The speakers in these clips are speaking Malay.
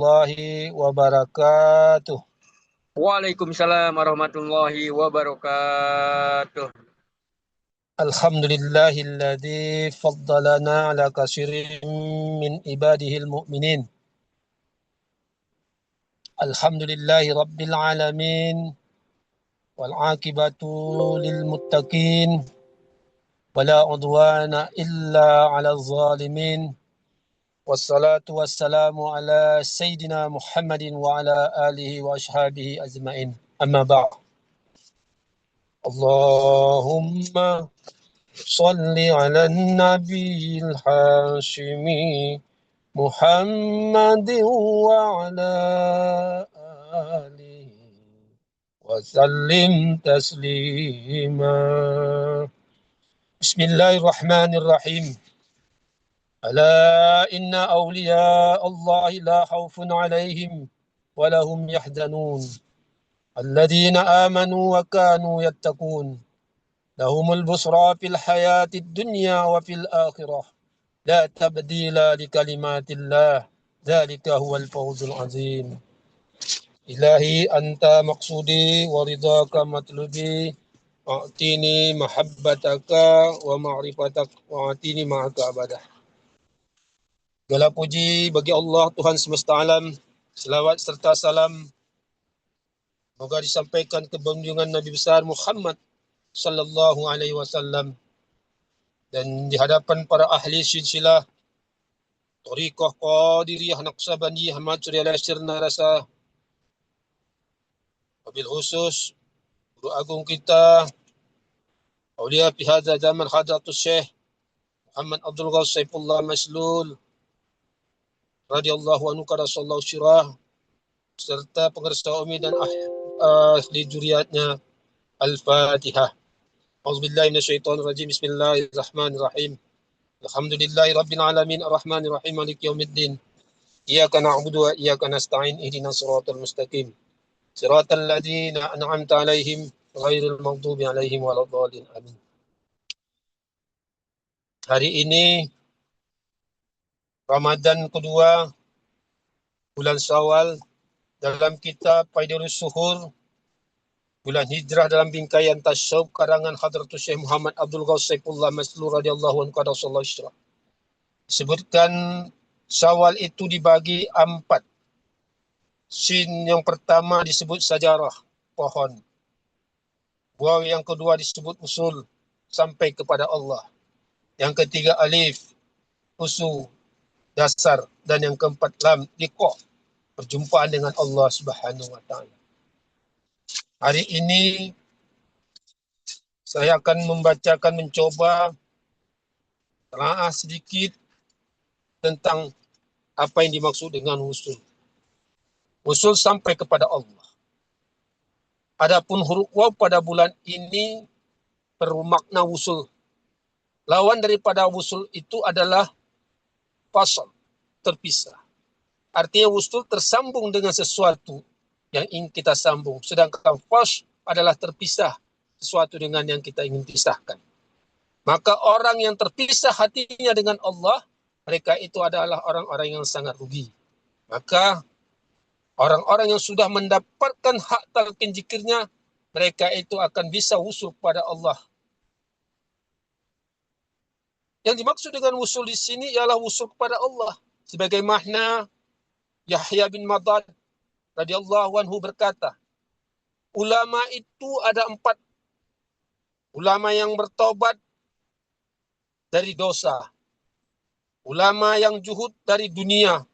warahmatullahi wabarakatuh. Waalaikumsalam warahmatullahi wabarakatuh. Alhamdulillahilladzi faddalana ala katsirin min ibadihil mu'minin. Alhamdulillahi rabbil alamin wal aqibatu lil muttaqin wala udwana illa 'alal zalimin. Wassalatu wassalamu ala sayyidina Muhammadin wa ala alihi wa ashabihi ajmain. Amma ba'd. Allahumma صل على النبي الحاشمي محمد وعلى آله وسلم تسليما. بسم الله الرحمن الرحيم. ألا إن أولياء الله لا خوف عليهم ولا هم يحزنون الذين آمنوا وكانوا يتقون لهم البشرى في الحياة الدنيا وفي الآخرة لا تبديل لكلمات الله ذلك هو الفوز العظيم. إلهي أنت مقصودي ورضاك مطلبي أعطيني محبتك ومعرفتك وأعطيني معك أبدا. Segala puji bagi Allah Tuhan semesta alam. Selawat serta salam semoga disampaikan ke junjungan Nabi besar Muhammad sallallahu alaihi wasallam dan di hadapan para ahli silsilah Thariqah Qadiriyah Naqsabandiyah Maturiyah Sirna Rasa, wabil khusus guru agung kita Aulia fi hadza zaman Hadratus Syekh Muhammad Abdul Ghaus Saifullah Maslul radhiyallahu anhu qadasallahu syirah serta pengersa umi dan ahli juriyatnya. Al-Fatihah. A'udzubillahi minasyaitonir rajim. Bismillahirrahmanirrahim. Alhamdulillahi rabbil alamin arrahmanir rahim maliki yaumiddin. Iyyaka na'budu wa iyyaka nasta'in ihdinas siratal mustaqim. Siratal ladzina an'amta 'alaihim ghairil maghdubi 'alaihim waladdallin. Amin. Hari ini Ramadan kedua bulan Syawal dalam kitab Faidurus Suhur bulan Hijrah dalam bingkaian Tasyawuf karangan Hadratus Syekh Muhammad Abdul Ghaus Saifullah Maslul radhiyallahu anhu qadasallahu syirah. Disebutkan Syawal itu dibagi 4. Sin yang pertama disebut sajarah, pohon. Waw yang kedua disebut usul, sampai kepada Allah. Yang ketiga alif, usul, dasar. Dan yang keempat lam, liqa, perjumpaan dengan Allah Subhanahu wa ta'ala. Hari ini saya akan mencoba telaah sedikit tentang apa yang dimaksud dengan usul. Usul sampai kepada Allah. Adapun huruf waw pada bulan ini bermakna usul. Lawan daripada usul itu adalah fasal, terpisah. Artinya usul tersambung dengan sesuatu yang ingin kita sambung. Sedangkan fasl adalah terpisah sesuatu dengan yang kita ingin pisahkan. Maka orang yang terpisah hatinya dengan Allah, mereka itu adalah orang-orang yang sangat rugi. Maka orang-orang yang sudah mendapatkan hak talqin zikirnya, mereka itu akan bisa wusul kepada Allah. Yang dimaksud dengan wusul di sini ialah wusul kepada Allah. Sebagai makna Yahya bin Madad radhiyallahu anhu berkata, ulama itu ada 4. Ulama yang bertobat dari dosa, ulama yang juhud dari dunia,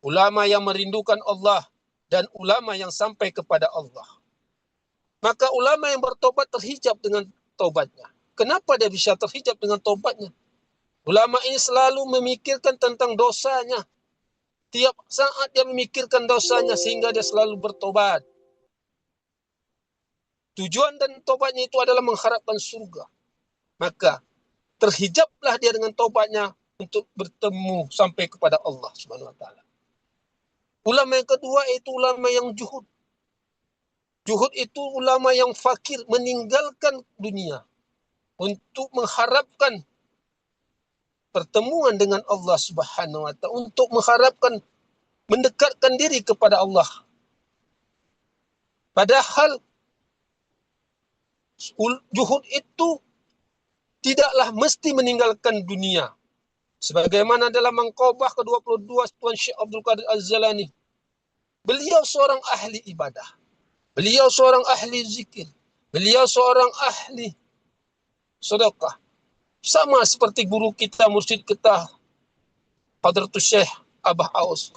ulama yang merindukan Allah, dan ulama yang sampai kepada Allah. Maka ulama yang bertobat terhijab dengan taubatnya. Kenapa dia bisa terhijab dengan taubatnya? Ulama ini selalu memikirkan tentang dosanya. Tiap saat dia memikirkan dosanya sehingga dia selalu bertobat. Tujuan dan tobatnya itu adalah mengharapkan surga. Maka terhijablah dia dengan tobatnya untuk bertemu sampai kepada Allah Subhanahu wa taala. Ulama yang kedua itu ulama yang juhud. Juhud itu ulama yang fakir, meninggalkan dunia untuk mengharapkan pertemuan dengan Allah Subhanahu wa taala, untuk mengharapkan mendekatkan diri kepada Allah. Padahal juhud itu tidaklah mesti meninggalkan dunia. Sebagaimana dalam Mangqabah ke-22 Tuan Syekh Abdul Qadir Az-Zalani. Beliau seorang ahli ibadah. Beliau seorang ahli zikir. Beliau seorang ahli sedekah. Sama seperti guru kita, mursyid kita, Hadratus Syekh Abah Aus.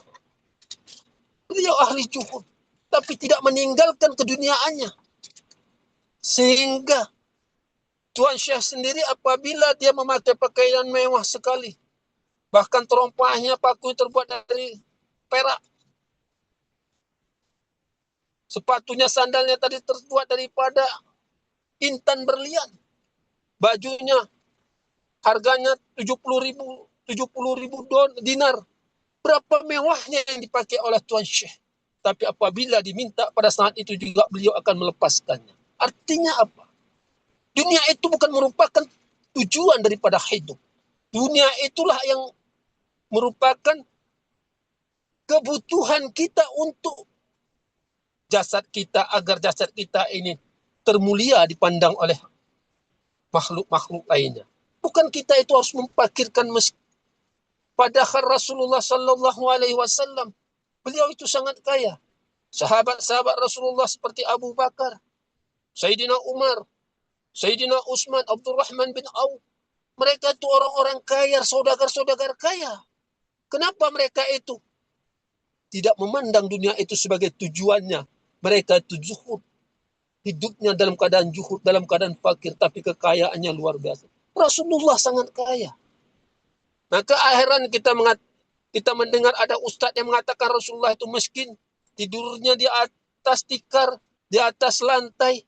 Beliau ahli juhud, tapi tidak meninggalkan keduniaannya. Sehingga Tuan Syekh sendiri apabila dia memakai pakaian mewah sekali, bahkan terompahnya paku terbuat dari perak, sepatunya, sandalnya tadi terbuat daripada intan berlian, bajunya harganya 70.000 dinar. Berapa mewahnya yang dipakai oleh Tuan Syekh. Tapi apabila diminta pada saat itu juga beliau akan melepaskannya. Artinya apa? Dunia itu bukan merupakan tujuan daripada hidup. Dunia itulah yang merupakan kebutuhan kita untuk jasad kita, agar jasad kita ini termulia dipandang oleh makhluk-makhluk lainnya. Bukan kita itu harus memparkirkan masjid. Padahal Rasulullah Sallallahu Alaihi Wasallam, beliau itu sangat kaya. Sahabat-sahabat Rasulullah seperti Abu Bakar, Sayyidina Umar, Sayyidina Utsman, Abdurrahman bin Auf, mereka itu orang-orang kaya, saudagar-saudagar kaya. Kenapa mereka itu tidak memandang dunia itu sebagai tujuannya? Mereka itu zuhud. Hidupnya dalam keadaan juhud, dalam keadaan fakir, tapi kekayaannya luar biasa. Rasulullah sangat kaya. Maka akhiran kita mendengar ada ustadz yang mengatakan Rasulullah itu miskin, tidurnya di atas tikar, di atas lantai.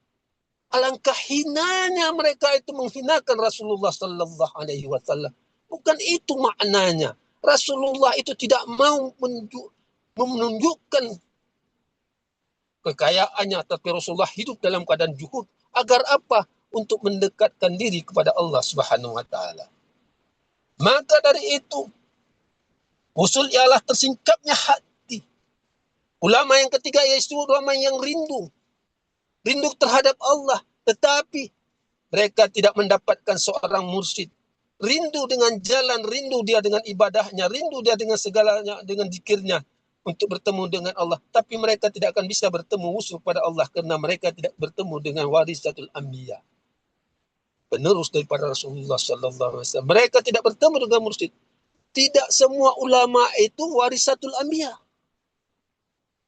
Alangkah hinanya mereka itu menghinakan Rasulullah Sallallahu Alaihi Wasallam. Bukan itu maknanya. Rasulullah itu tidak mau menunjukkan kekayaannya, tapi Rasulullah hidup dalam keadaan juhud. Agar apa? Untuk mendekatkan diri kepada Allah Subhanahu Wa Taala. Maka dari itu, usul ialah tersingkapnya hati. Ulama yang ketiga yaitu ulama yang rindu terhadap Allah, tetapi mereka tidak mendapatkan seorang mursyid. Rindu dengan jalan, rindu dia dengan ibadahnya, rindu dia dengan segalanya, dengan zikirnya untuk bertemu dengan Allah. Tapi mereka tidak akan bisa bertemu usul pada Allah karena mereka tidak bertemu dengan warisatul anbiya, penerus daripada Rasulullah Sallallahu Alaihi Wasallam. Mereka tidak bertemu dengan mursyid. Tidak semua ulama itu warisatul anbiya.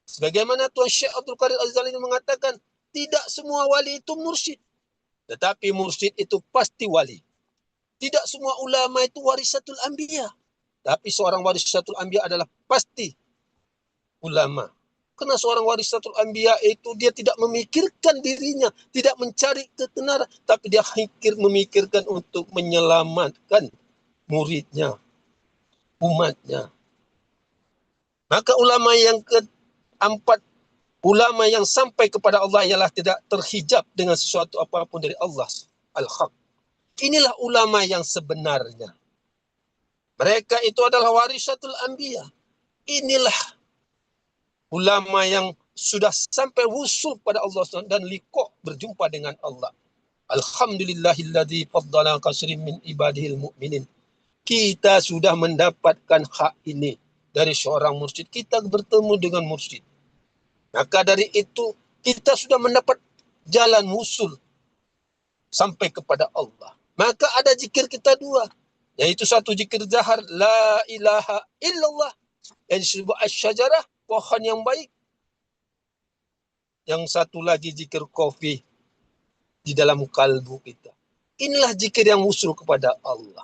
Sebagaimana Tuan Syekh Abdul Qadir Az-Zalani mengatakan, tidak semua wali itu mursyid. Tetapi mursyid itu pasti wali. Tidak semua ulama itu warisatul anbiya. Tapi seorang warisatul anbiya adalah pasti ulama. Karena seorang warisatul anbiya itu dia tidak memikirkan dirinya, tidak mencari ketenaran, tapi dia memikirkan untuk menyelamatkan muridnya, umatnya. Maka ulama yang keempat, ulama yang sampai kepada Allah ialah tidak terhijab dengan sesuatu apapun dari Allah al-haq. Inilah ulama yang sebenarnya. Mereka itu adalah warisatul anbiya. Inilah ulama yang sudah sampai wusul pada Allah dan liqa berjumpa dengan Allah. Alhamdulillahilladzi faddala katsiran min ibadihil mu'minin. Kita sudah mendapatkan hak ini dari seorang mursyid. Kita bertemu dengan mursyid. Maka dari itu kita sudah mendapat jalan wusul sampai kepada Allah. Maka ada zikir kita dua, yaitu satu zikir zahar, la ilaha illallah, yang disebut asy-syajarah, pohon yang baik. Yang satu lagi zikir kofi di dalam kalbu kita. Inilah zikir yang wusul kepada Allah.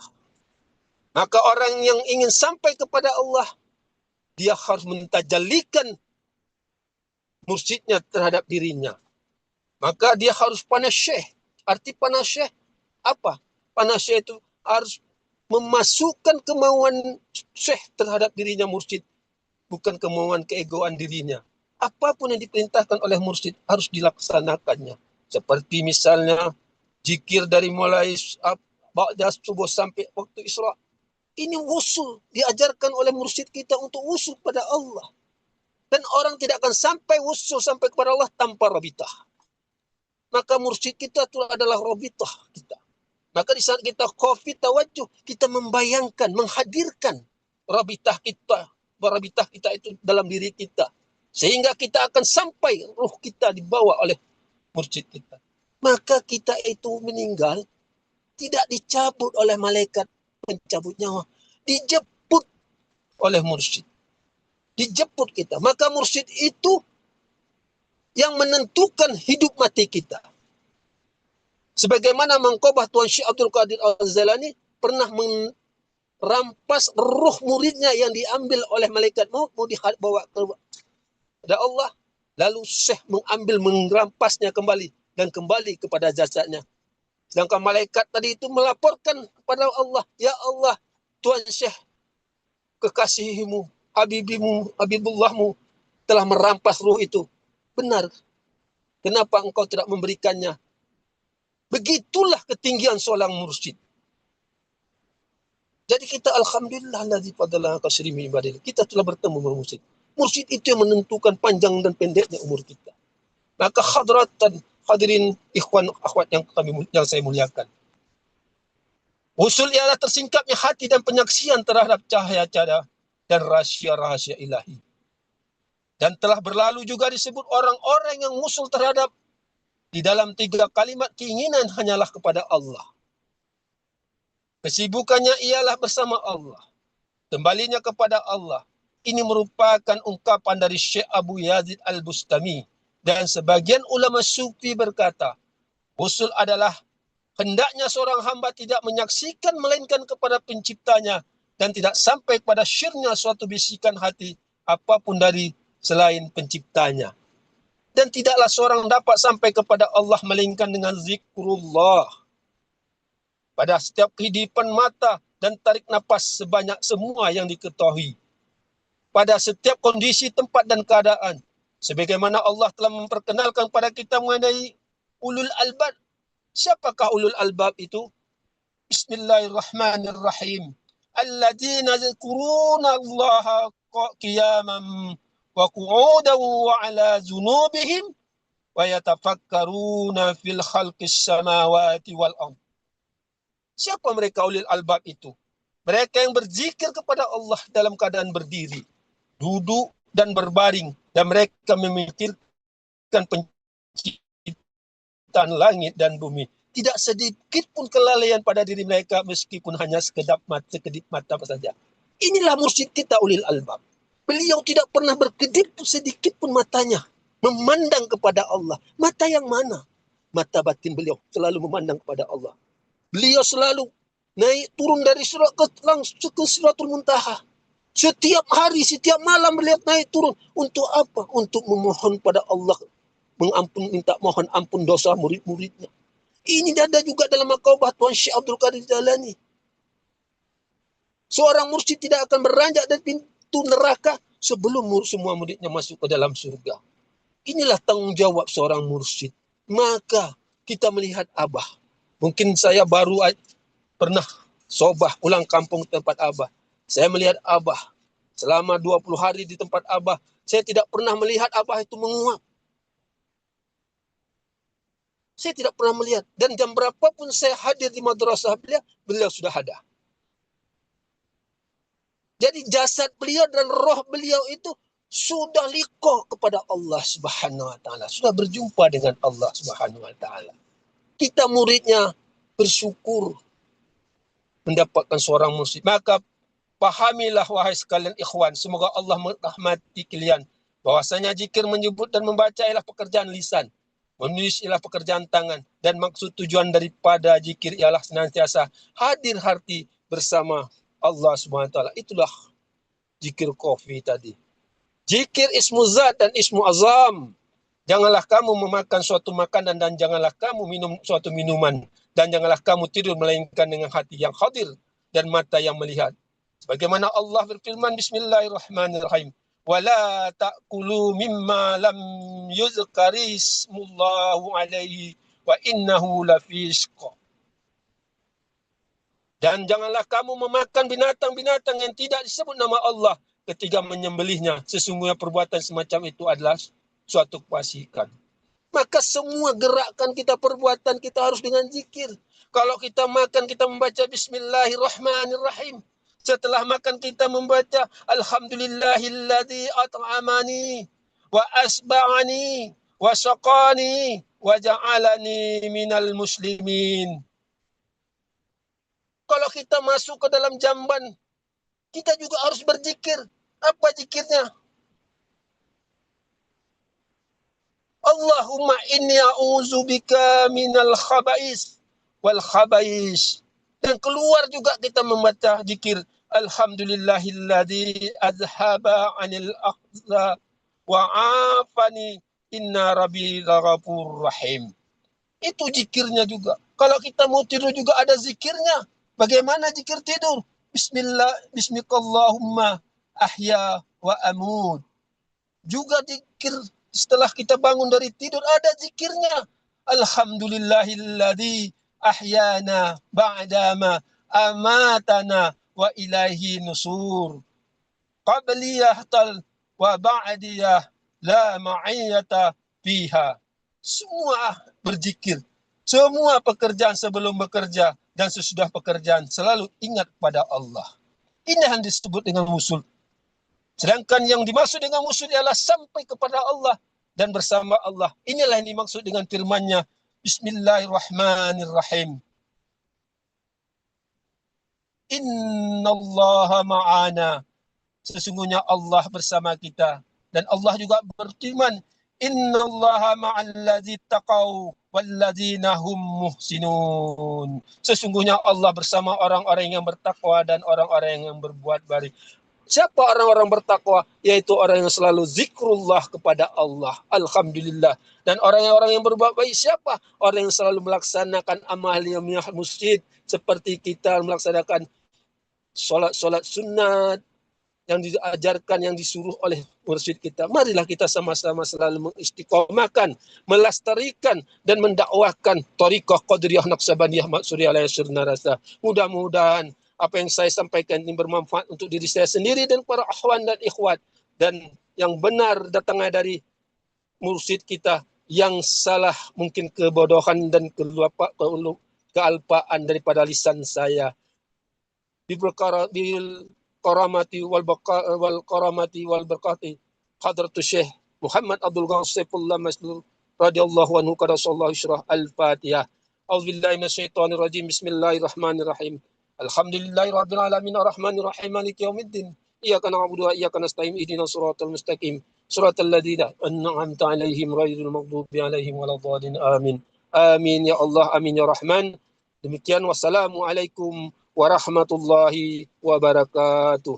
Maka orang yang ingin sampai kepada Allah, dia harus mentajalikan mursyidnya terhadap dirinya. Maka dia harus panasyih. Arti panasyih apa? Panasyih itu harus memasukkan kemauan syekh terhadap dirinya mursyid, bukan kemauan keegoan dirinya. Apapun yang diperintahkan oleh mursyid harus dilaksanakannya. Seperti misalnya zikir dari mulai ba'da subuh sampai waktu Isra. Ini wusul, diajarkan oleh mursyid kita untuk wusul pada Allah. Dan orang tidak akan sampai wusul sampai kepada Allah tanpa rabitah. Maka mursyid kita itu adalah rabitah kita. Maka di saat kita khafid tawajuh, kita membayangkan, menghadirkan rabitah kita itu dalam diri kita. Sehingga kita akan sampai ruh kita dibawa oleh mursyid kita. Maka kita itu meninggal, tidak dicabut oleh malaikat pencabut nyawa. Dijemput oleh mursyid. Dijemput kita. Maka mursyid itu yang menentukan hidup mati kita. Sebagaimana Mangkobah Tuan Syekh Abdul Qadir Al-Jalani pernah merampas ruh muridnya yang diambil oleh malaikat maut, mau dibawa kepada Allah. Lalu Syekh merampasnya kembali dan kembali kepada jasadnya. Sedangkan malaikat tadi itu melaporkan kepada Allah, ya Allah, Tuan Syekh, kekasihmu, Habibullahmu telah merampas ruh itu. Benar. Kenapa engkau tidak memberikannya? Begitulah ketinggian seorang mursyid. Jadi kita alhamdulillah ladzi fadala kasrimi ibadil. Kita telah bertemu dengan mursyid. Mursyid itu yang menentukan panjang dan pendeknya umur kita. Maka hadirin ikhwan akhwat yang saya muliakan. Usul ialah tersingkapnya hati dan penyaksian terhadap cahaya-cahaya dan rahasia-rahasia ilahi. Dan telah berlalu juga disebut orang-orang yang usul terhadap di dalam 3 kalimat keinginan hanyalah kepada Allah. Kesibukannya ialah bersama Allah. Kembalinya kepada Allah. Ini merupakan ungkapan dari Syekh Abu Yazid Al-Bustami. Dan sebagian ulama sufi berkata, usul adalah hendaknya seorang hamba tidak menyaksikan melainkan kepada penciptanya dan tidak sampai pada syirnya suatu bisikan hati apapun dari selain penciptanya. Dan tidaklah seorang dapat sampai kepada Allah melainkan dengan zikrullah. Pada setiap kehidupan mata dan tarik nafas sebanyak semua yang diketahui. Pada setiap kondisi, tempat dan keadaan. Sebagaimana Allah telah memperkenalkan kepada kita mengenai ulul albab. Siapakah ulul albab itu? Bismillahirrahmanirrahim. Alladzina yadhkuruna Allaha qiyaman wa qu'udan wa ala junubihim wa yatafakkaruna fil khalqis samawati wal ardh. Siapa mereka ulil albab itu? Mereka yang berzikir kepada Allah dalam keadaan berdiri, duduk dan berbaring, dan mereka memikirkan penciptaan langit dan bumi. Tidak sedikit pun kelalaian pada diri mereka meskipun hanya sekedip mata saja. Inilah mursyid kita ulil albab. Beliau tidak pernah berkedip sedikit pun matanya memandang kepada Allah. Mata yang mana? Mata batin beliau selalu memandang kepada Allah. Beliau selalu naik turun dari surat ke Suratul Muntaha. Setiap hari, setiap malam beliau naik turun. Untuk apa? Untuk memohon pada Allah. Minta mohon ampun dosa murid-muridnya. Ini ada juga dalam Maqabah Tuan Syekh Abdul Qadir Jalani. Seorang mursyid tidak akan beranjak dari pintu neraka sebelum semua muridnya masuk ke dalam surga. Inilah tanggung jawab seorang mursyid. Maka kita melihat Abah. Mungkin saya baru pernah sobah pulang kampung tempat Abah. Saya melihat Abah selama 20 hari di tempat Abah. Saya tidak pernah melihat Abah itu menguap. Saya tidak pernah melihat. Dan jam berapapun saya hadir di madrasah beliau sudah ada. Jadi jasad beliau dan roh beliau itu sudah liqah kepada Allah Subhanahu wa taala, sudah berjumpa dengan Allah Subhanahu wa taala. Kita muridnya bersyukur mendapatkan seorang mursyid. Maka pahamilah wahai sekalian ikhwan, semoga Allah merahmati kalian, bahwasanya zikir menyebut dan membaca ialah pekerjaan lisan, menulis ialah pekerjaan tangan, dan maksud tujuan daripada zikir ialah senantiasa hadir hati bersama Allah Subhanahu wa taala. Itulah zikir kofi tadi. Zikir ismu zat dan ismu azam. Janganlah kamu memakan suatu makanan dan janganlah kamu minum suatu minuman. Dan janganlah kamu tidur melainkan dengan hati yang hadir dan mata yang melihat. Sebagaimana Allah berfirman, Bismillahirrahmanirrahim. Wala ta'kulu mimma lam yuzkari ismullahu alaihi wa innahu lafisqa. Dan janganlah kamu memakan binatang-binatang yang tidak disebut nama Allah. ketika menyembelihnya. Sesungguhnya perbuatan semacam itu adalah suatu kefasikan. Maka semua gerakan kita, perbuatan kita harus dengan zikir. Kalau kita makan, kita membaca Bismillahirrahmanirrahim. Setelah makan kita membaca Alhamdulillahilladzi at'amani wa asba'ani wa saqani wa ja'alani minal muslimin. Kalau kita masuk ke dalam jamban, kita juga harus berzikir. Apa zikirnya? Allahumma inni a'udzubika minal khaba'is wal khaba'is. Dan keluar juga kita membaca zikir Alhamdulillahilladzi azhaba 'anil akhza wa 'afani inna rabbi laghafurur rahim. Itu zikirnya juga. Kalau kita mau tidur juga ada zikirnya. Bagaimana zikir tidur? Bismikallahumma ahya wa amut. Juga zikir setelah kita bangun dari tidur ada zikirnya. Alhamdulillahilladzi ahyana ba'dama amatana wa ilaihi nusur. Qabliyah tal wa ba'diyah la ma'iyata fiha. Semua berzikir. Semua pekerjaan sebelum bekerja dan sesudah pekerjaan selalu ingat pada Allah. Ini yang disebut dengan wusul. Sedangkan yang dimaksud dengan wusul ialah sampai kepada Allah dan bersama Allah. Inilah yang dimaksud dengan firman-Nya Bismillahirrahmanirrahim. Innallaha ma'ana. Sesungguhnya Allah bersama kita. Dan Allah juga berfirman, Innallaha ma'alladzi taqaw walladzina hum muhsinun. Sesungguhnya Allah bersama orang-orang yang bertakwa dan orang-orang yang berbuat baik. Siapa orang-orang bertakwa? Yaitu orang yang selalu zikrullah kepada Allah. Alhamdulillah. Dan orang-orang yang berbuat baik siapa? Orang yang selalu melaksanakan amal yang masjid. Seperti kita melaksanakan solat sunat yang diajarkan, yang disuruh oleh mursyid kita. Marilah kita sama-sama selalu mengistiqomahkan, melestarikan dan mendakwahkan Thariqah Qadiriyah Naqsabandiyah Ma'suriyah Al-Syirna Rasa. Mudah-mudahan apa yang saya sampaikan ini bermanfaat untuk diri saya sendiri dan para akhwan dan ikhwat. Dan yang benar datangnya dari mursyid kita, yang salah mungkin kebodohan dan kealpaan daripada lisan saya. Bil karamati wal karamati wal barakati hadratus Syekh Muhammad Abdul Ghassifullah Masdur radhiyallahu anhu qad sallallahu syarah al-Fatihah. A'udzubillahi minasyaitonir rajim. Bismillahirrahmanirrahim. Alhamdulillahirabbil alamin arrahmanir rahim maliki yaumiddin. Iyyaka na'budu wa iyyaka nasta'in ihdinas siratal mustaqim. Siratal ladzina an'amta 'alaihim ghairil maghdubi 'alaihim waladdallin. Amin. Amin ya Allah, amin ya Rahman. Demikian, wassalamualaikum warahmatullahi wabarakatuh.